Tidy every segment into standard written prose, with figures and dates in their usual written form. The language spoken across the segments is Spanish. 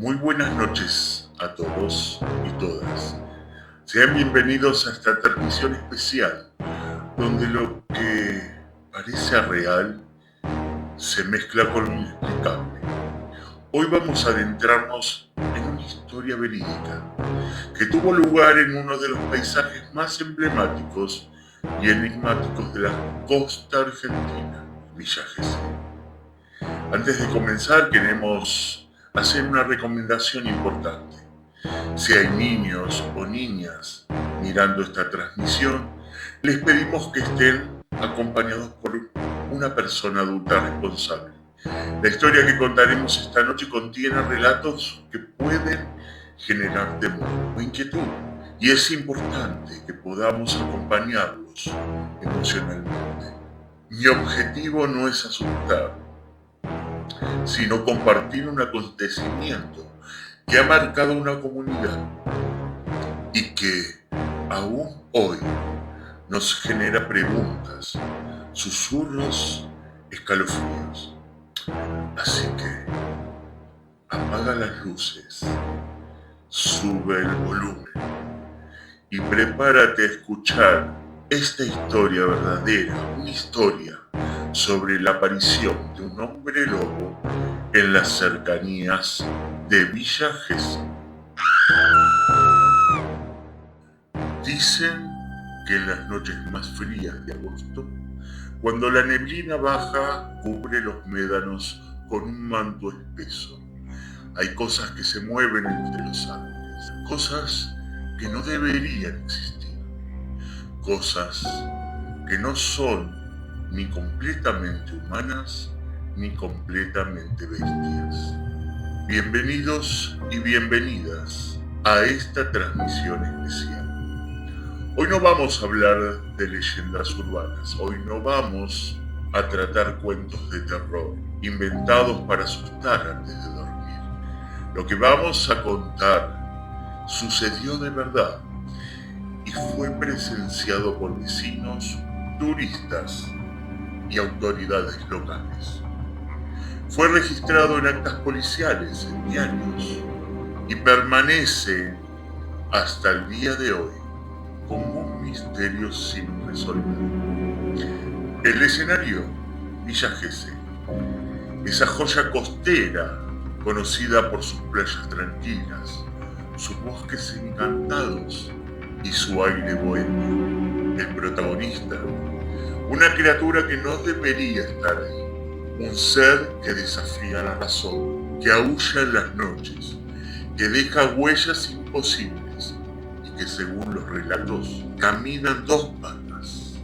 Muy buenas noches a todos y todas. Sean bienvenidos a esta transmisión especial, donde lo que parece real se mezcla con lo inexplicable. Hoy vamos a adentrarnos en una historia verídica que tuvo lugar en uno de los paisajes más emblemáticos y enigmáticos de la costa argentina, Villa Gesell. Antes de comenzar, queremos hacer una recomendación importante. Si hay niños o niñas mirando esta transmisión, les pedimos que estén acompañados por una persona adulta responsable. La historia que contaremos esta noche contiene relatos que pueden generar temor o inquietud, y es importante que podamos acompañarlos emocionalmente. Mi objetivo no es asustar, sino compartir un acontecimiento que ha marcado una comunidad y que aún hoy nos genera preguntas, susurros, escalofríos. Así que apaga las luces, sube el volumen y prepárate a escuchar esta historia verdadera, una historia sobre la aparición de un hombre lobo en las cercanías de Villa Gesell. Dicen que en las noches más frías de agosto, cuando la neblina baja cubre los médanos con un manto espeso, hay cosas que se mueven entre los árboles, cosas que no deberían existir, cosas que no son ni completamente humanas ni completamente bestias. Bienvenidos y bienvenidas a esta transmisión especial. Hoy no vamos a hablar de leyendas urbanas, hoy no vamos a tratar cuentos de terror inventados para asustar antes de dormir. Lo que vamos a contar sucedió de verdad y fue presenciado por vecinos, turistas y autoridades locales. Fue registrado en actas policiales, en diarios, y permanece hasta el día de hoy como un misterio sin resolver. El escenario, Villa Gesell, esa joya costera conocida por sus playas tranquilas, sus bosques encantados y su aire bohemio. El protagonista, una criatura que no debería estar ahí, un ser que desafía la razón, que aúlla en las noches, que deja huellas imposibles y que, según los relatos, camina en dos patas.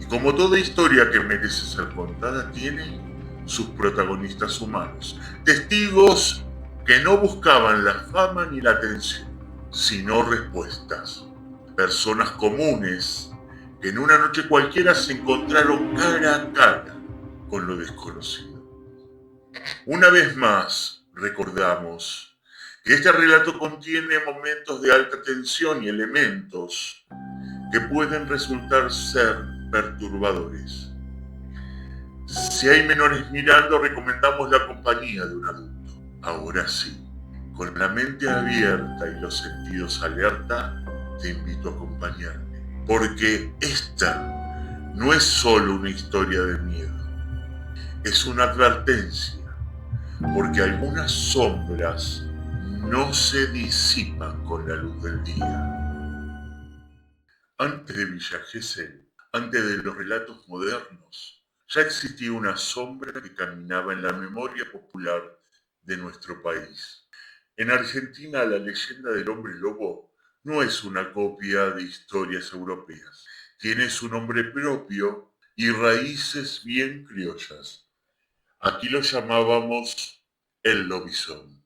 Y como toda historia que merece ser contada, tiene sus protagonistas humanos, testigos que no buscaban la fama ni la atención, sino respuestas. Personas comunes que en una noche cualquiera se encontraron cara a cara con lo desconocido. Una vez más, recordamos que este relato contiene momentos de alta tensión y elementos que pueden resultar ser perturbadores. Si hay menores mirando, recomendamos la compañía de un adulto. Ahora sí, con la mente abierta y los sentidos alerta, te invito a acompañarme, porque esta no es solo una historia de miedo, es una advertencia, porque algunas sombras no se disipan con la luz del día. Antes de Villa Gesell, antes de los relatos modernos, ya existía una sombra que caminaba en la memoria popular de nuestro país. En Argentina, la leyenda del hombre lobo no es una copia de historias europeas. Tiene su nombre propio y raíces bien criollas. Aquí lo llamábamos el lobizón.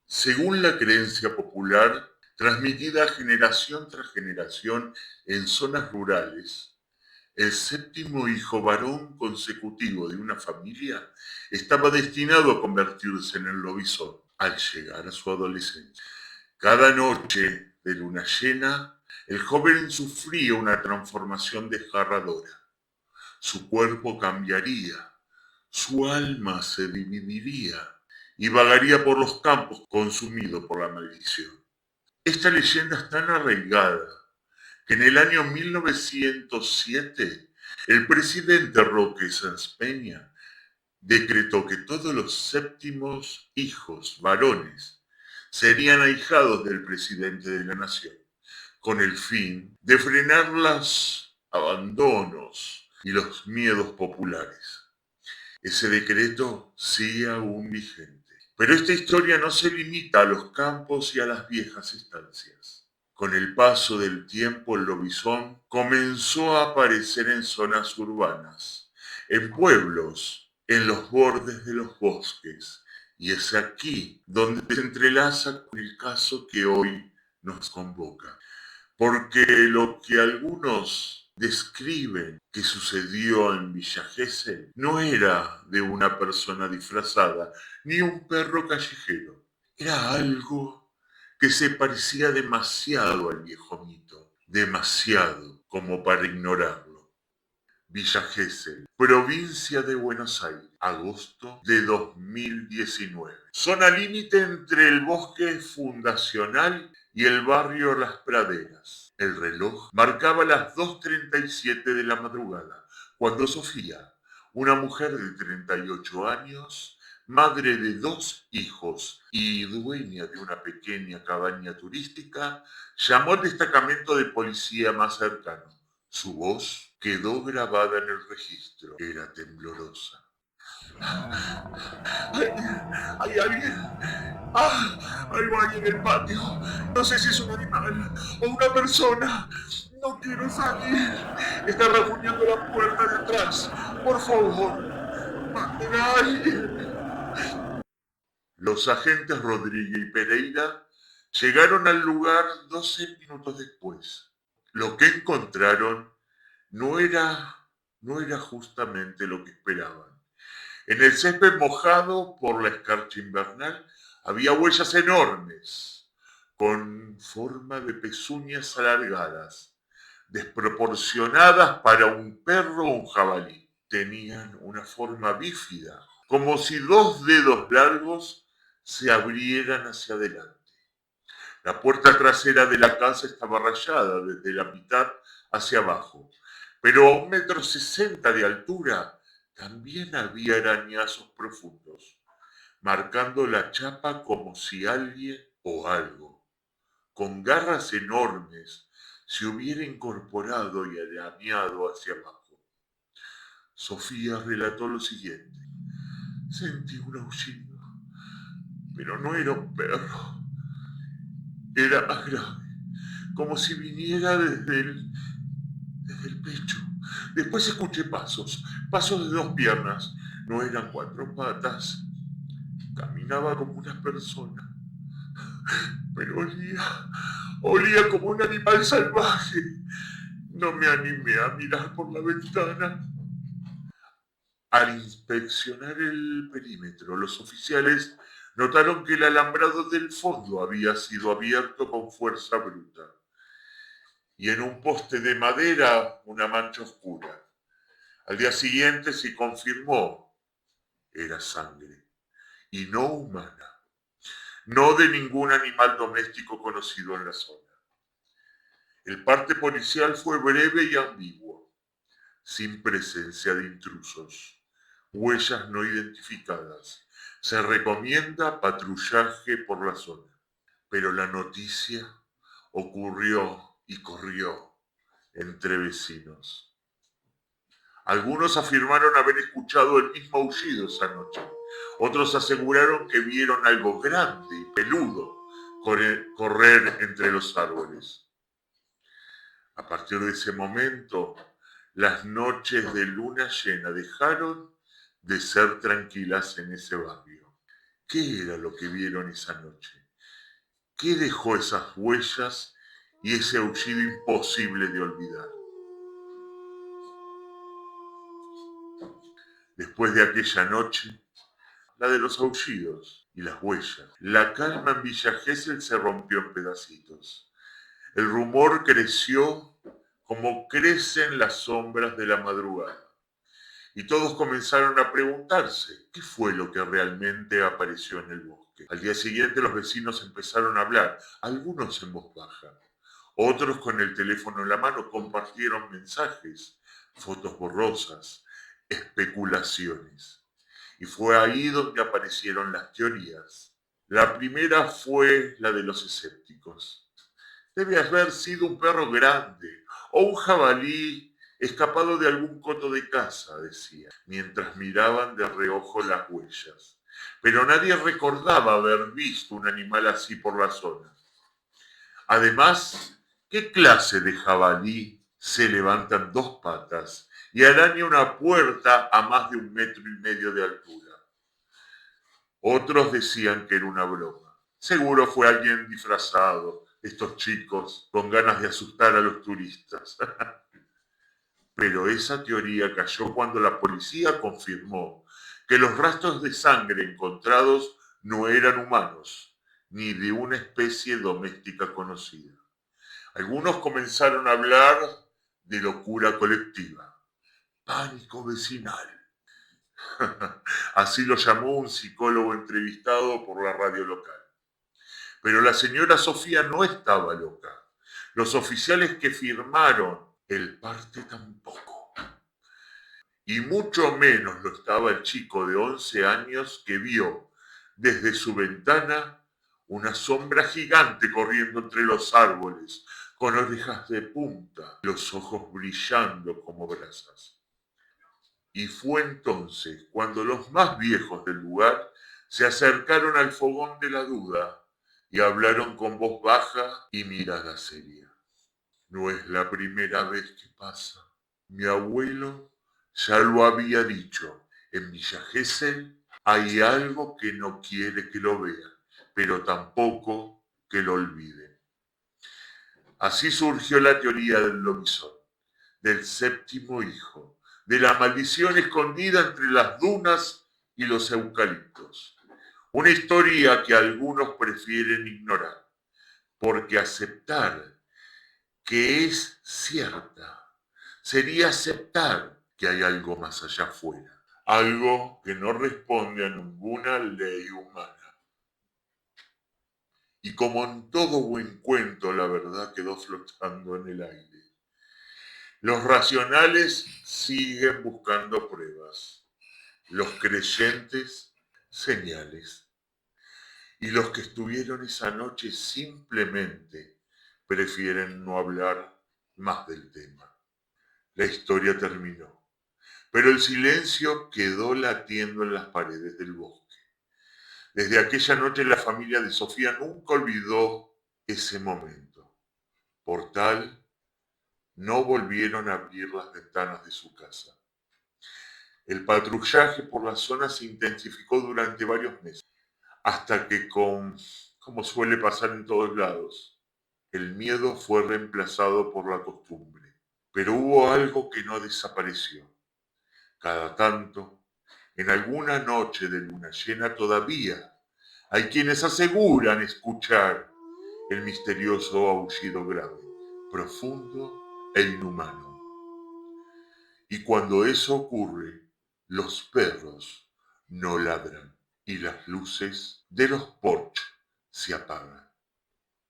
Según la creencia popular, transmitida generación tras generación en zonas rurales, el séptimo hijo varón consecutivo de una familia estaba destinado a convertirse en el lobizón al llegar a su adolescencia. Cada noche de luna llena, el joven sufría una transformación desgarradora. Su cuerpo cambiaría, su alma se dividiría y vagaría por los campos consumido por la maldición. Esta leyenda es tan arraigada que en el año 1907 el presidente Roque Sáenz Peña decretó que todos los séptimos hijos varones serían ahijados del presidente de la nación, con el fin de frenar los abandonos y los miedos populares. Ese decreto sigue aún vigente. Pero esta historia no se limita a los campos y a las viejas estancias. Con el paso del tiempo, el lobizón comenzó a aparecer en zonas urbanas, en pueblos, en los bordes de los bosques. Y es aquí donde se entrelaza con el caso que hoy nos convoca. Porque lo que algunos describen que sucedió en Villa Gesell no era de una persona disfrazada, ni un perro callejero. Era algo que se parecía demasiado al viejo mito, demasiado como para ignorarlo. Villa Gesell, provincia de Buenos Aires, agosto de 2019. Zona límite entre el bosque fundacional y el barrio Las Praderas. El reloj marcaba las 2:37 de la madrugada, cuando Sofía, una mujer de 38 años, madre de 2 hijos y dueña de una pequeña cabaña turística, llamó al destacamento de policía más cercano. Su voz quedó grabada en el registro. Era temblorosa. ¿Hay alguien? Hay alguien en el patio. No sé si es un animal o una persona. No quiero salir. Está refugiando la puerta de atrás. Por favor, manden a alguien. Los agentes Rodríguez y Pereira llegaron al lugar 12 minutos después. Lo que encontraron no era justamente lo que esperaban. En el césped mojado por la escarcha invernal había huellas enormes, con forma de pezuñas alargadas, desproporcionadas para un perro o un jabalí. Tenían una forma bífida, como si 2 dedos largos se abrieran hacia adelante. La puerta trasera de la casa estaba rayada desde la mitad hacia abajo, pero a 1,60 m de altura también había arañazos profundos, marcando la chapa como si alguien o algo, con garras enormes, se hubiera incorporado y arañado hacia abajo. Sofía relató lo siguiente. Sentí un aullido, pero no era un perro. Era más grave, como si viniera desde el pecho. Después escuché pasos de 2 piernas. No eran 4 patas. Caminaba como una persona, pero olía como un animal salvaje. No me animé a mirar por la ventana. Al inspeccionar el perímetro, los oficiales notaron que el alambrado del fondo había sido abierto con fuerza bruta, y en un poste de madera una mancha oscura. Al día siguiente se confirmó, era sangre, y no humana, no de ningún animal doméstico conocido en la zona. El parte policial fue breve y ambiguo, sin presencia de intrusos, huellas no identificadas. Se recomienda patrullaje por la zona. Pero la noticia ocurrió y corrió entre vecinos. Algunos afirmaron haber escuchado el mismo aullido esa noche. Otros aseguraron que vieron algo grande y peludo correr entre los árboles. A partir de ese momento, las noches de luna llena dejaron de ser tranquilas en ese barrio. ¿Qué era lo que vieron esa noche? ¿Qué dejó esas huellas y ese aullido imposible de olvidar? Después de aquella noche, la de los aullidos y las huellas, la calma en Villa Gesell se rompió en pedacitos. El rumor creció como crecen las sombras de la madrugada. Y todos comenzaron a preguntarse qué fue lo que realmente apareció en el bosque. Al día siguiente los vecinos empezaron a hablar, algunos en voz baja. Otros con el teléfono en la mano compartieron mensajes, fotos borrosas, especulaciones. Y fue ahí donde aparecieron las teorías. La primera fue la de los escépticos. Debe haber sido un perro grande o un jabalí escapado de algún coto de caza, decía, mientras miraban de reojo las huellas. Pero nadie recordaba haber visto un animal así por la zona. Además, ¿qué clase de jabalí se levanta en dos patas y araña una puerta a más de 1,5 metros de altura? Otros decían que era una broma. Seguro fue alguien disfrazado, estos chicos, con ganas de asustar a los turistas. Pero esa teoría cayó cuando la policía confirmó que los rastros de sangre encontrados no eran humanos, ni de una especie doméstica conocida. Algunos comenzaron a hablar de locura colectiva, pánico vecinal. Así lo llamó un psicólogo entrevistado por la radio local. Pero la señora Sofía no estaba loca. Los oficiales que firmaron el parte tampoco. Y mucho menos lo estaba el chico de 11 años que vio desde su ventana una sombra gigante corriendo entre los árboles, con orejas de punta, los ojos brillando como brasas. Y fue entonces cuando los más viejos del lugar se acercaron al fogón de la duda y hablaron con voz baja y mirada seria. No es la primera vez que pasa. Mi abuelo ya lo había dicho. En Villa Gesell hay algo que no quiere que lo vean, pero tampoco que lo olviden. Así surgió la teoría del lobizón, del séptimo hijo, de la maldición escondida entre las dunas y los eucaliptos. Una historia que algunos prefieren ignorar, porque aceptar que es cierta sería aceptar que hay algo más allá afuera, algo que no responde a ninguna ley humana. Y como en todo buen cuento, la verdad quedó flotando en el aire. Los racionales siguen buscando pruebas, los creyentes señales, y los que estuvieron esa noche simplemente prefieren no hablar más del tema. La historia terminó, pero el silencio quedó latiendo en las paredes del bosque. Desde aquella noche la familia de Sofía nunca olvidó ese momento. Por tal, no volvieron a abrir las ventanas de su casa. El patrullaje por la zona se intensificó durante varios meses, hasta que como suele pasar en todos lados, el miedo fue reemplazado por la costumbre. Pero hubo algo que no desapareció. Cada tanto, en alguna noche de luna llena todavía, hay quienes aseguran escuchar el misterioso aullido grave, profundo e inhumano. Y cuando eso ocurre, los perros no ladran y las luces de los porches se apagan,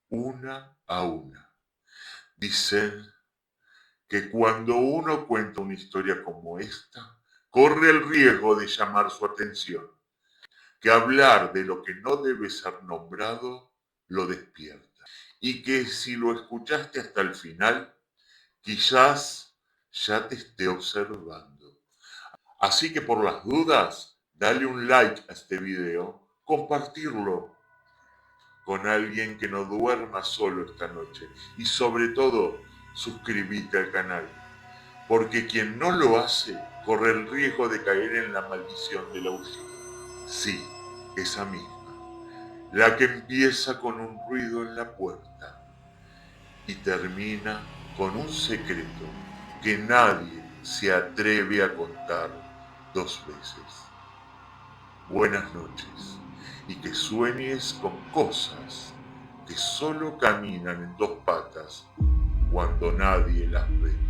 una a una. Dicen que cuando uno cuenta una historia como esta, corre el riesgo de llamar su atención, que hablar de lo que no debe ser nombrado lo despierta, y que si lo escuchaste hasta el final, quizás ya te esté observando. Así que por las dudas, dale un like a este video, compartirlo con alguien que no duerma solo esta noche y sobre todo, suscríbete al canal, porque quien no lo hace corre el riesgo de caer en la maldición del aullido. Sí, esa misma, la que empieza con un ruido en la puerta y termina con un secreto que nadie se atreve a contar 2 veces. Buenas noches y que sueñes con cosas que solo caminan en 2 patas cuando nadie las ve.